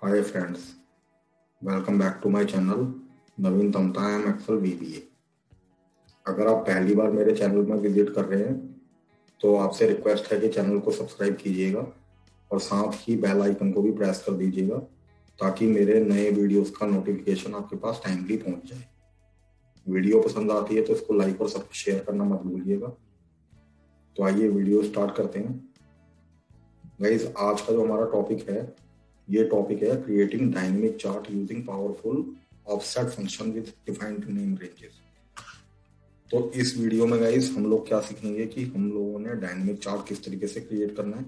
Hi friends, welcome back to my channel Naveen Tamta M excel BBA. अगर आप पहली बार मेरे चैनल में विजिट कर रहे हैं तो आपसे रिक्वेस्ट है कि चैनल को सब्सक्राइब कीजिएगा और साथ ही बेल आइकन को भी प्रेस कर दीजिएगा ताकि मेरे नए वीडियोस का नोटिफिकेशन आपके पास टाइमली पहुंच जाए। वीडियो पसंद आती है तो इसको लाइक और सब शेयर करना मत भूलिएगा। तो आइए वीडियो स्टार्ट करते हैं। गाइस, आज का जो हमारा टॉपिक है ये टॉपिक है creating dynamic chart using powerful offset function with defined name ranges. तो इस वीडियो में गाइस हम लोग क्या सीखेंगे कि हम लोगों ने डायनेमिक चार्ट किस तरीके से क्रिएट करना है।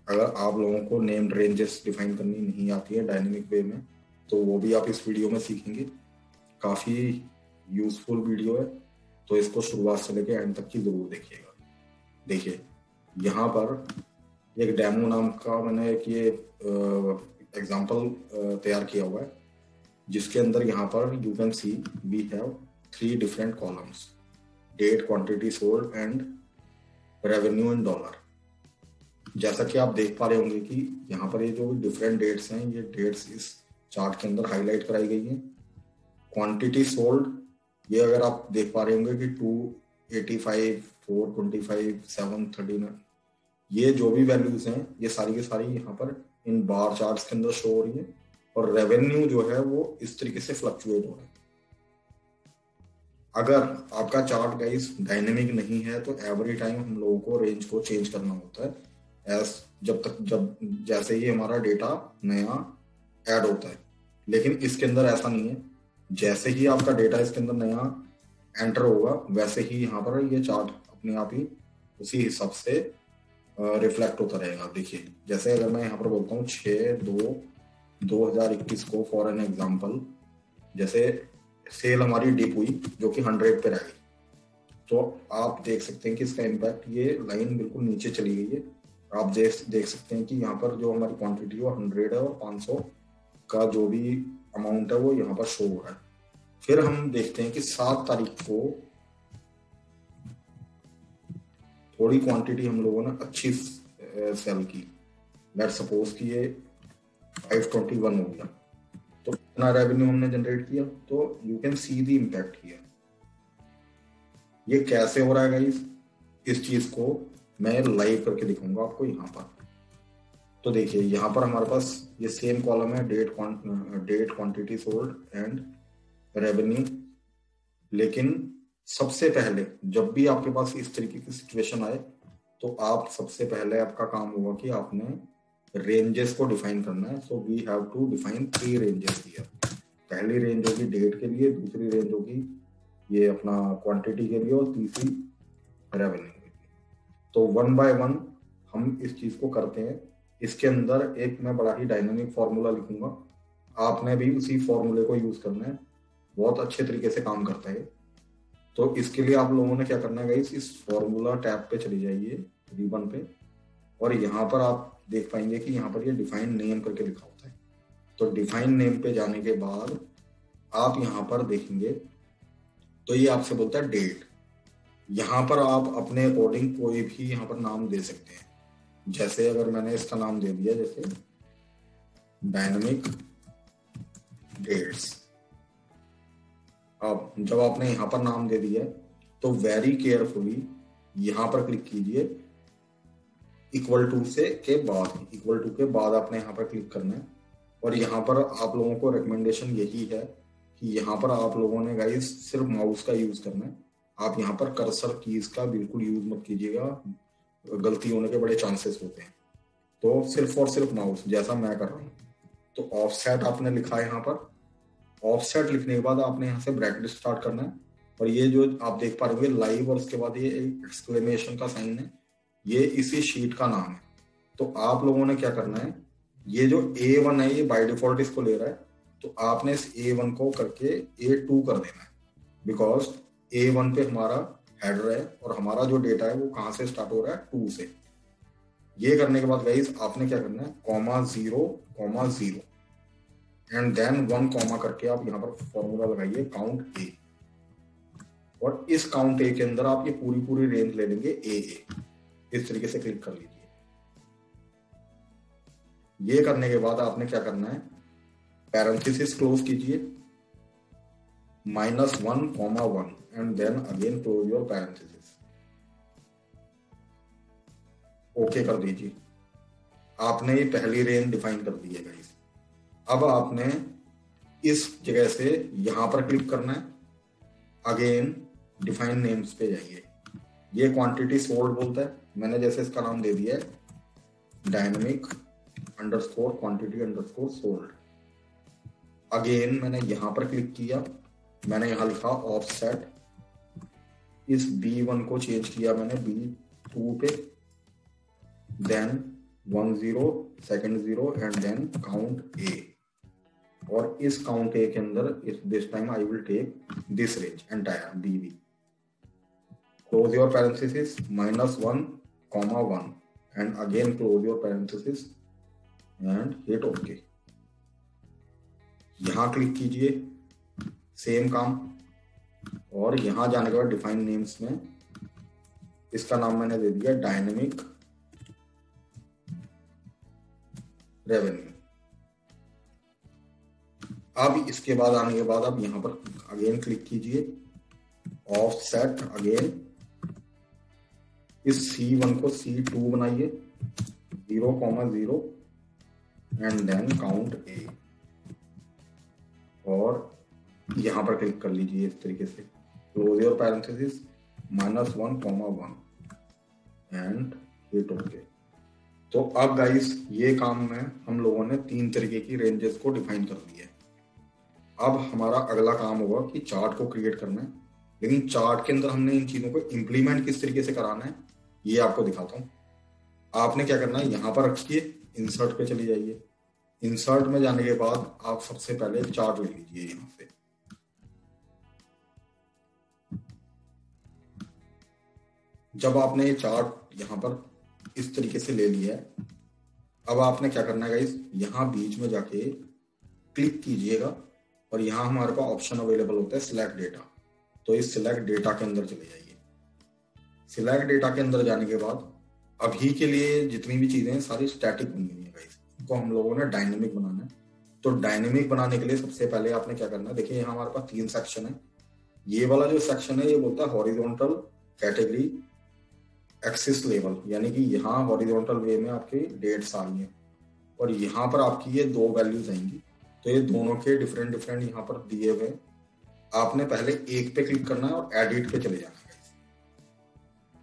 अगर आप लोगों को नेम्ड रेंजेस डिफाइन करनी नहीं आती है डायनेमिक वे में तो वो भी आप इस वीडियो में सीखेंगे। काफी यूजफुल वीडियो है, तो इसको शुरुआत से लेकर एंड तक की जरूर देखिएगा। देखिए, यहाँ पर एक डेमो नाम का मैंने एक ये एग्जांपल तैयार किया हुआ है जिसके अंदर यहाँ पर you can see we have 3 different columns: date, quantity sold and revenue in dollar. जैसा कि आप देख पा रहे होंगे कि यहाँ पर ये जो डिफरेंट डेट्स हैं ये डेट्स इस चार्ट के अंदर हाईलाइट कराई गई हैं। क्वांटिटी सोल्ड ये अगर आप देख पा रहे होंगे कि 285, 425, 739, ये जो भी वैल्यूज हैं ये सारी की सारी यहाँ पर इन बार चार्ट्स के अंदर शो हो रही है और रेवेन्यू जो है वो इस तरीके से फ्लक्चुएट हो रहा है। अगर आपका चार्ट गाइस डायनेमिक नहीं है तो एवरी टाइम हम लोगों को रेंज को चेंज करना होता है जब जैसे ही हमारा डेटा नया ऐड होता है। लेकिन इसके अंदर ऐसा नहीं है, जैसे ही आपका डेटा इसके अंदर नया एंटर होगा वैसे ही यहाँ पर ये चार्ट अपने आप ही उसी हिसाब से रिफ्लेक्ट होता रहेगा। देखिए, जैसे अगर मैं यहाँ पर बोलता हूँ 6/2/2021 को फॉर एन एग्जाम्पल, जैसे सेल हमारी डिप हुई जो कि 100 पे रह गई, तो आप देख सकते हैं कि इसका इम्पैक्ट ये लाइन बिल्कुल नीचे चली गई है। आप देख सकते हैं कि यहाँ पर जो हमारी क्वांटिटी वो 100 है और 500 का जो भी अमाउंट है वो यहाँ पर शो हो रहा है। फिर हम देखते हैं कि 7 तारीख को थोड़ी क्वांटिटी हम लोगों ने अच्छी सेल की। लेट सपोज कि ये 521 हो गया, तो कितना रेवेन्यू हमने जनरेट किया, तो you can see the impact किया। ये कैसे हो रहा है गाइस, इस चीज को मैं लाइव करके दिखाऊंगा आपको यहाँ पर। तो देखिए, यहाँ पर हमारे पास ये सेम कॉलम है, date, quantity sold and revenue. लेकिन सबसे पहले जब भी आपके पास इस तरीके की सिचुएशन आए तो आप सबसे पहले आपका काम होगा कि आपने रेंजेस को डिफाइन करना है। So we have to define 3 ranges here. पहली रेंज होगी डेट के लिए, दूसरी रेंज होगी ये अपना क्वांटिटी के लिए और तीसरी रेवेन्यू के लिए। तो 1 बाय 1 हम इस चीज को करते हैं। इसके अंदर एक मैं बड़ा ही डायनामिक फॉर्मूला लिखूंगा, आपने भी उसी फॉर्मूले को यूज करना है। बहुत अच्छे तरीके से काम करता है। तो इसके लिए आप लोगों ने क्या करना है गाइस, इस फॉर्मूला टैब पे चली जाइए, रिबन पे, और यहाँ पर आप देख पाएंगे कि यहाँ पर ये डिफाइन नेम करके लिखा होता है। तो डिफाइन नेम पे जाने के बाद आप यहाँ पर देखेंगे तो ये आपसे बोलता है डेट। यहाँ पर आप अपने अकॉर्डिंग कोई भी यहाँ पर नाम दे सकते हैं। जैसे अगर मैंने इसका नाम दे दिया जैसे डायनामिक डेट्स। अब जब आपने यहाँ पर नाम दे दिया है तो वेरी केयरफुली यहाँ पर क्लिक कीजिए, इक्वल टू के बाद आपने यहाँ पर क्लिक करना है। और यहाँ पर आप लोगों को रिकमेंडेशन यही है कि यहाँ पर आप लोगों ने गाइस सिर्फ माउस का यूज करना है। आप यहाँ पर कर्सर कीज का बिल्कुल यूज मत कीजिएगा, गलती होने के बड़े चांसेस होते हैं। तो सिर्फ और सिर्फ माउस, जैसा मैं कर रहा हूँ। तो ऑफसेट आपने लिखा है यहाँ पर, ऑफसेट लिखने के बाद आपने यहाँ से ब्रैकेट स्टार्ट करना है। और ये जो आप देख पा रहे होंगे लाइव और उसके बाद ये एक एक्सक्लेमेशन का साइन है, ये इसी शीट का नाम है। तो आप लोगों ने क्या करना है, ये जो A1 है ये बाय डिफॉल्ट इसको ले रहा है, तो आपने इस A1 को करके A2 कर देना है। बिकॉज A1 पे हमारा हेडर है और हमारा जो डेटा है वो कहाँ से स्टार्ट हो रहा है, 2 से। ये करने के बाद गाइस आपने क्या करना है, (0,0) एंड देन 1 कॉमा करके आप यहाँ पर फॉर्मूला लगाइए काउंट ए। और इस काउंट ए के अंदर आप ये पूरी रेंज ले लेंगे ए। इस तरीके से क्लिक कर लीजिए। ये करने के बाद आपने क्या करना है, पैरेंथेसिस क्लोज कीजिए, -1, and then again close your parenthesis, okay कर दीजिए। आपने ये पहली रेंज डिफाइन कर दी है गाइस। अब आपने इस जगह से यहां पर क्लिक करना है, अगेन डिफाइन नेम्स पे जाइए। ये क्वांटिटी सोल्ड बोलता है, मैंने जैसे इसका नाम दे दिया है dynamic underscore quantity underscore sold. Again मैंने यहां पर क्लिक किया, मैंने यहां लिखा ऑफसेट, इस B1 को चेंज किया मैंने B2 पे, then 1 0 second 0 and then count A, और इस काउंट A के अंदर this time I will take this range entire BB, close your parenthesis, -1, and again close your parenthesis and hit OK। यहां click कीजिए, same काम, और यहां जाने के बाद डिफाइन नेम्स में इसका नाम मैंने दे दिया डायनेमिक रेवेन्यू। अब इसके बाद आने के बाद आप यहां पर अगेन क्लिक कीजिए, ऑफसेट, अगेन इस C1 को C2 बनाइए, 0, एंड देन काउंट A, और यहां पर क्लिक कर लीजिए इस तरीके से, close your parenthesis, -1, and hit okay. तो अब गाइस ये काम में हम लोगों ने 3 तरीके की रेंजेस को डिफाइन कर दिया है। अब हमारा अगला काम होगा कि चार्ट को क्रिएट करना है, लेकिन चार्ट के अंदर हमने इन चीजों को इंप्लीमेंट किस तरीके से कराना है ये आपको दिखाता हूं। आपने क्या करना है, यहां पर रखिए, इंसर्ट पे चले जाइए, इंसर्ट में जाने के बाद आप सबसे पहले चार्ट ले लीजिए यहां से, जब आपने ये चार्ट यहां पर इस तरीके से ले लिया है, अब आपने क्या करना है गाइस, यहां बीच में जाके क्लिक कीजिएगा, और यहां हमारे पास ऑप्शन अवेलेबल होता है सिलेक्ट डेटा, तो इस सिलेक्ट डेटा के अंदर चले जाइए। सिलेक्ट डेटा के अंदर जाने के बाद अभी के लिए जितनी भी चीजें हैं सारी स्टैटिक बनी हुई है गाइस, इनको हम लोगों ने डायनेमिक बनाना है। तो डायनेमिक बनाने के लिए सबसे पहले आपने क्या करना है, देखिए यहाँ हमारे पास 3 सेक्शन है। ये वाला जो सेक्शन है ये बोलता है हॉरिजॉन्टल कैटेगरी एक्सिस लेवल, यानी कि यहाँ हॉरिजॉन्टल वे में आपकी डेट्स आ रही है, और यहाँ पर आपकी ये 2 वैल्यूज आएंगी, तो ये दोनों के डिफरेंट यहाँ पर दिए हुए। आपने पहले एक पे क्लिक करना है और एडिट पे चले जाना है।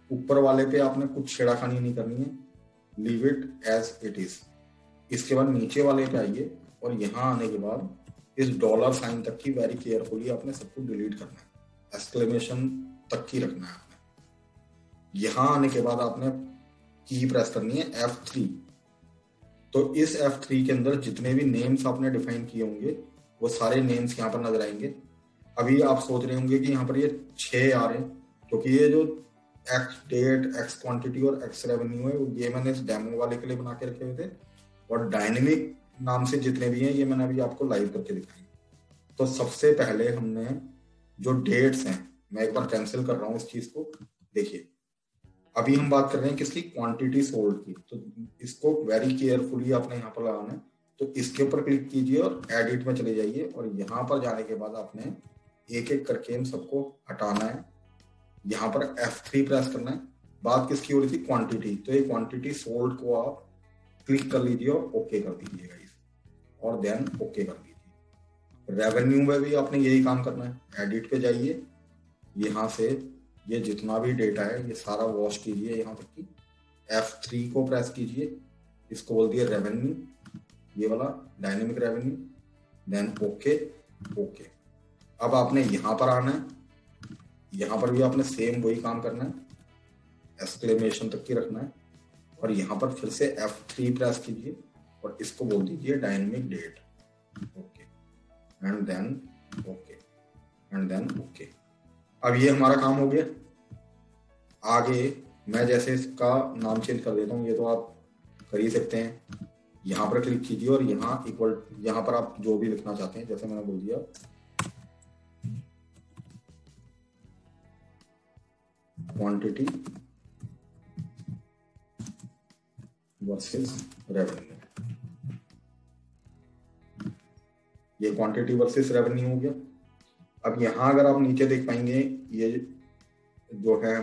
ऊपर वाले पे आपने कुछ छेड़ाखानी नहीं करनी है, leave it as it is. इसके बाद नीचे वाले पे आइए, और यहाँ आने के बाद इस $साइन तक की वेरी केयरफुली आपने सब कुछ डिलीट करना है, एक्सक्लेमेशन तक की रखना है आपने। यहाँ आने के बाद आपने की प्रेस करनी है F3। तो इस F3 के अंदर जितने भी नेम्स आपने डिफाइन किए होंगे वो सारे नेम्स यहाँ पर नजर आएंगे। अभी आप सोच रहे होंगे कि यहाँ पर ये 6 आ रहे हैं, क्योंकि ये जो एक्स डेट, एक्स क्वांटिटी और एक्स रेवेन्यू है ये मैंने इस डेमो वाले के लिए बना के रखे हुए थे, और डायनेमिक नाम से जितने भी हैं ये मैंने अभी आपको लाइव करके दिखाई। तो सबसे पहले हमने जो डेट्स हैं, मैं एक बार कैंसिल कर रहा हूँ इस चीज को। देखिए अभी हम बात कर रहे हैं किसकी, क्वांटिटी सोल्ड की, तो इसको वेरी केयरफुली आपने यहाँ पर लगाना है। तो इसके ऊपर क्लिक कीजिए और एडिट में चले जाइए, और यहाँ पर जाने के बाद आपने एक एक करके इन सबको हटाना है। यहाँ पर F3 प्रेस करना है। बात किसकी हो रही थी, क्वांटिटी, तो ये क्वांटिटी सोल्ड को आप क्लिक कर लीजिए और ओके कर दीजिएगा, और देन ओके कर दीजिए। रेवेन्यू में भी आपने यही काम करना है, एडिट पे जाइए, यहाँ से ये जितना भी डेटा है ये सारा वॉश कीजिए यहाँ तक की, F3 को प्रेस कीजिए, इसको बोल दिया रेवेन्यू, ये वाला dynamic revenue, then okay okay. अब आपने यहाँ पर आना है, यहाँ पर भी आपने सेम वही काम करना है, एक्सक्लेमेशन तक की रखना है, और यहाँ पर फिर से F3 प्रेस कीजिए और इसको बोल दीजिए dynamic date, okay, and then okay, and then okay. अब ये हमारा काम हो गया। आगे मैं जैसे इसका नाम चेंज कर देता हूँ, ये तो आप कर ही सकते हैं। यहाँ पर क्लिक कीजिए और यहाँ इक्वल, यहाँ पर आप जो भी लिखना चाहते हैं, जैसे मैंने बोल दिया क्वांटिटी वर्सेस रेवेन्यू। ये क्वांटिटी वर्सेस रेवेन्यू हो गया। अब यहाँ अगर आप नीचे देख पाएंगे, ये जो है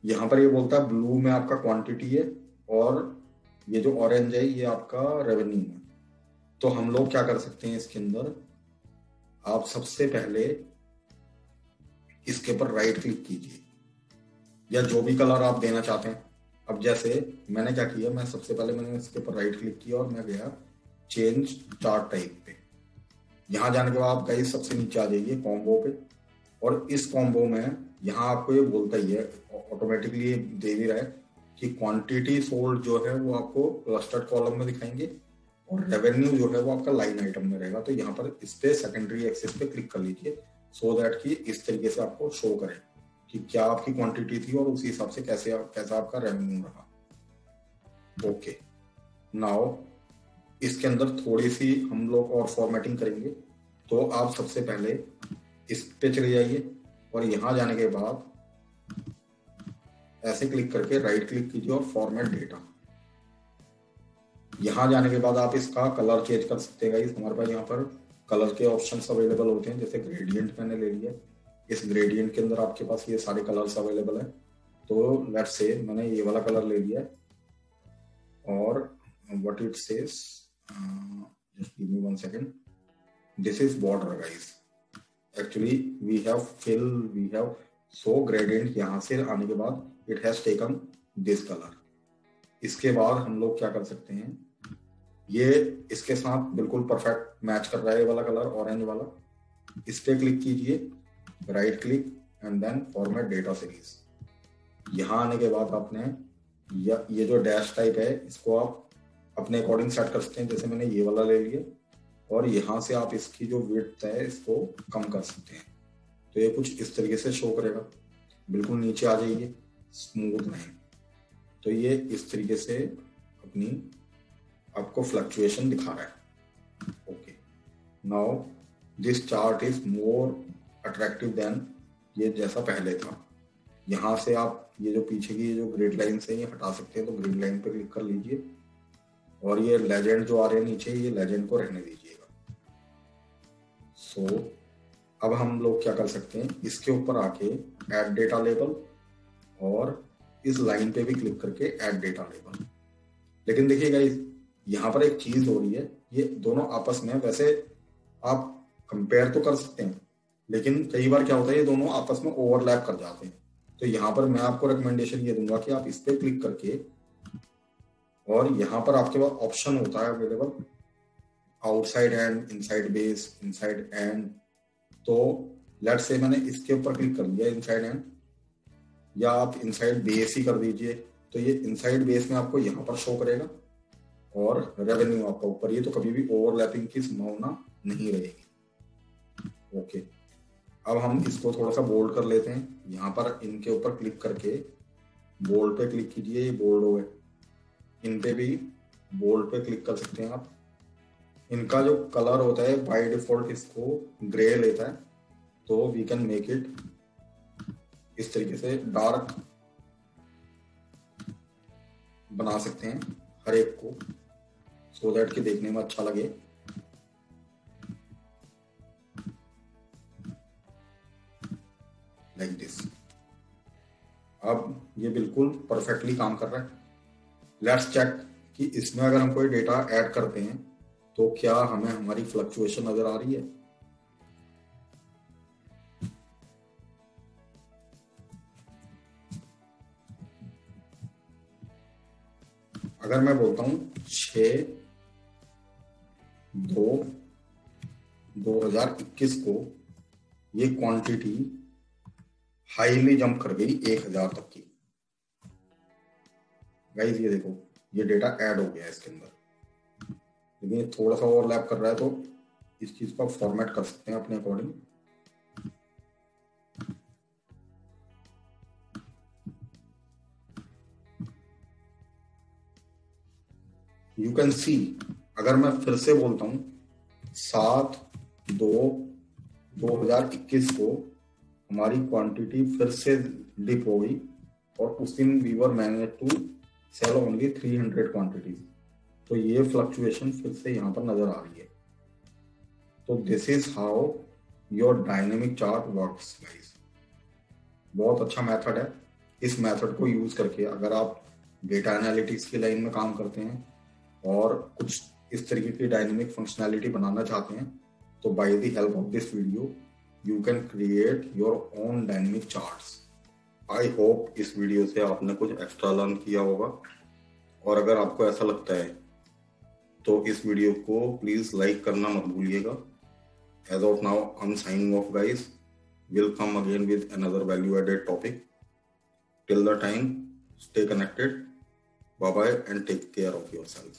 यहाँ पर ये बोलता है ब्लू में आपका क्वांटिटी है और ये जो ऑरेंज है ये आपका रेवेन्यू है। तो हम लोग क्या कर सकते हैं इसके अंदर, आप सबसे पहले इसके ऊपर राइट क्लिक कीजिए या जो भी कलर आप देना चाहते हैं। अब जैसे मैंने क्या किया, मैं सबसे पहले मैंने इसके ऊपर राइट क्लिक किया और मैं गया चेंज चार्ट टाइप पे। यहाँ जाने के बाद आप गाइस सबसे नीचे आ जाइए कॉम्बो पे, और इस कॉम्बो में यहाँ आपको ये बोलता ही है, ऑटोमेटिकली ये दे भी रहा है कि क्वांटिटी सोल्ड जो है वो आपको क्लस्टर्ड कॉलम में दिखाएंगे और रेवेन्यू जो है वो आपका लाइन आइटम में रहेगा। तो यहाँ पर इस पे सेकेंडरी एक्सेस पे क्लिक कर लीजिए सो दैट कि इस तरीके से आपको शो करे कि क्या आपकी क्वांटिटी थी और उसी हिसाब से कैसा आपका रेवेन्यू रहा। ओके, नाउ इसके अंदर थोड़ी सी हम लोग और फॉर्मेटिंग करेंगे। तो आप सबसे पहले इस पे चले जाइए और यहाँ जाने के बाद ऐसे क्लिक करके राइट क्लिक कीजिए और फॉर्मेट डेटा। यहाँ जाने के बाद आप इसका कलर चेंज कर सकते हैं। हमारे पास यहाँ पर कलर के ऑप्शंस अवेलेबल होते हैं, जैसे ग्रेडियंट मैंने ले लिया। इस ग्रेडियंट के अंदर आपके पास ये सारे कलर्स अवेलेबल है। तो लेट्स से मैंने ये वाला कलर ले लिया और what it says, just give me 1 second, this is border guys. Actually we have so gradient, यहाँ से आने के बाद it has taken this colour. इसके बाद हम लोग क्या कर सकते हैं, ये इसके साथ बिल्कुल परफेक्ट मैच कर रहा है ये वाला कलर, ऑरेंज वाला। इस पे क्लिक कीजिए, right click and then format data series. यहाँ आने के बाद आपने ये जो डैश टाइप है इसको आप अपने अकॉर्डिंग सेट कर सकते हैं। जैसे मैंने ये वाला ले लिया और यहाँ से आप इसकी जो विड्थ है इसको कम कर सकते हैं। तो ये कुछ इस तरीके से शो करेगा। बिल्कुल नीचे आ जाइए, स्मूथ लाइन। तो ये इस तरीके से अपनी आपको फ्लक्चुएशन दिखा रहा है। Okay, now this chart is more attractive then ये जैसा पहले था। यहाँ से आप ये जो पीछे की जो ग्रिड लाइन है ये हटा सकते हैं। तो ग्रिड लाइन पे क्लिक कर लीजिए और ये लेजेंड जो आ रहे हैं नीचे, ये लेजेंड को रहने दीजिएगा। सो अब हम लोग क्या कर सकते हैं, इसके ऊपर आके ऐड डेटा लेबल और इस लाइन पे भी क्लिक करके ऐड डेटा लेबल। लेकिन देखिएगा यहाँ पर एक चीज हो रही है, ये दोनों आपस में वैसे आप कंपेयर तो कर सकते हैं, लेकिन कई बार क्या होता है ये दोनों आपस में ओवरलैप कर जाते हैं। तो यहाँ पर मैं आपको रिकमेंडेशन ये दूंगा कि आप इस पे क्लिक करके, और यहाँ पर आपके पास ऑप्शन होता है available, outside and, inside base, inside and. तो लेट्स से मैंने इसके ऊपर क्लिक कर लिया इनसाइड एंड, या आप इनसाइड बेस ही कर दीजिए। तो ये इनसाइड बेस में आपको यहाँ पर शो करेगा और रेवेन्यू आपका ऊपर। ये तो कभी भी ओवरलैपिंग की संभावना नहीं रहेगी। ओके, अब हम इसको थोड़ा सा बोल्ड कर लेते हैं। यहाँ पर इनके ऊपर क्लिक करके बोल्ड पे क्लिक कीजिए, ये बोल्ड हो गए। इन पे भी बोल्ड पे क्लिक कर सकते हैं आप। इनका जो कलर होता है बाय डिफॉल्ट इसको ग्रे लेता है, तो वी कैन मेक इट इस तरीके से डार्क बना सकते हैं हर एक को, सो दैट कि देखने में अच्छा लगे। Like this. अब ये बिल्कुल परफेक्टली काम कर रहा है। लेट्स चेक कि इसमें अगर हम कोई डेटा ऐड करते हैं तो क्या हमें हमारी फ्लक्चुएशन नजर आ रही है। अगर मैं बोलता हूं 6/2/2021 को ये क्वांटिटी हाईली जंप कर गई 1000 तक की। गाइस ये देखो, ये डेटा ऐड हो गया इसके अंदर, लेकिन ये थोड़ा सा ओवरलैप कर रहा है। तो इस चीज को फॉर्मेट कर सकते हैं अपने अकॉर्डिंग। यू कैन सी, अगर मैं फिर से बोलता हूं 7/2/2021 को हमारी क्वांटिटी फिर से डिप हो गई और उस दिन we were manage to sell only 300 quantities. तो ये फ्लक्चुएशन फिर से यहाँ पर नजर आ रही है। तो this is how your dynamic chart works guys. बहुत अच्छा मेथड है। इस मेथड को यूज करके अगर आप डेटा एनालिटिक्स की लाइन में काम करते हैं और कुछ इस तरीके की डायनेमिक फंक्शनैलिटी बनाना चाहते हैं, तो by the help of this video you can create your own dynamic charts. I hope इस वीडियो से आपने कुछ एक्स्ट्रा लर्न किया होगा, और अगर आपको ऐसा लगता है तो इस वीडियो को प्लीज लाइक करना मत भूलिएगा। As of now I am signing off guys. We'll come again with another value added topic. Till the time, stay connected. Bye bye and take care of yourself.